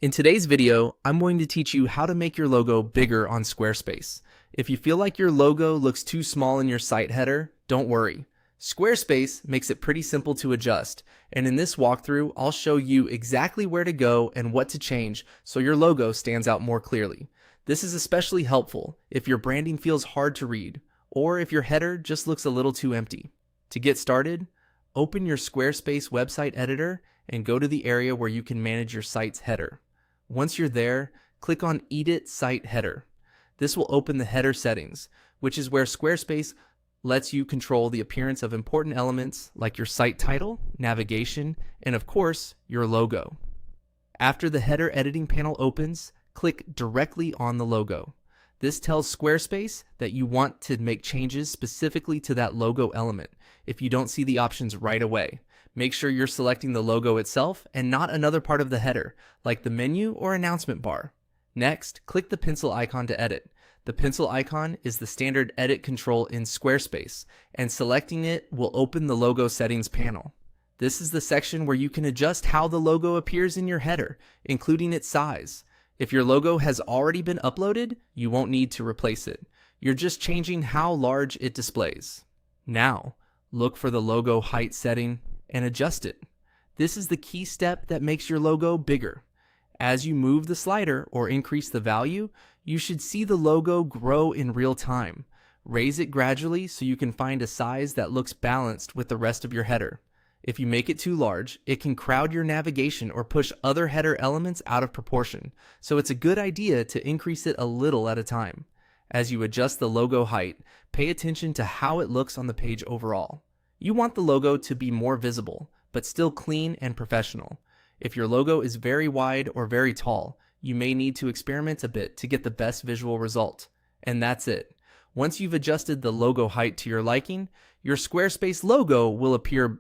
In today's video, I'm going to teach you how to make your logo bigger on Squarespace. If you feel like your logo looks too small in your site header, don't worry. Squarespace makes it pretty simple to adjust, and in this walkthrough, I'll show you exactly where to go and what to change so your logo stands out more clearly. This is especially helpful if your branding feels hard to read, or if your header just looks a little too empty. To get started, open your Squarespace website editor and go to the area where you can manage your site's header. Once you're there, click on Edit Site Header. This will open the header settings, which is where Squarespace lets you control the appearance of important elements like your site title, navigation, and of course, your logo. After the header editing panel opens, click directly on the logo. This tells Squarespace that you want to make changes specifically to that logo element if you don't see the options right away. Make sure you're selecting the logo itself and not another part of the header, like the menu or announcement bar. Next, click the pencil icon to edit. The pencil icon is the standard edit control in Squarespace, and selecting it will open the logo settings panel. This is the section where you can adjust how the logo appears in your header, including its size. If your logo has already been uploaded, you won't need to replace it. You're just changing how large it displays. Now, look for the logo height setting and adjust it. This is the key step that makes your logo bigger. As you move the slider or increase the value, you should see the logo grow in real time. Raise it gradually so you can find a size that looks balanced with the rest of your header. If you make it too large, it can crowd your navigation or push other header elements out of proportion, so it's a good idea to increase it a little at a time. As you adjust the logo height, pay attention to how it looks on the page overall. You want the logo to be more visible, but still clean and professional. If your logo is very wide or very tall, you may need to experiment a bit to get the best visual result. And that's it. Once you've adjusted the logo height to your liking, your Squarespace logo will appear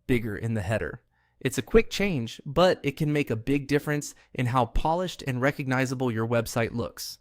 bigger in the header. It's a quick change, but it can make a big difference in how polished and recognizable your website looks.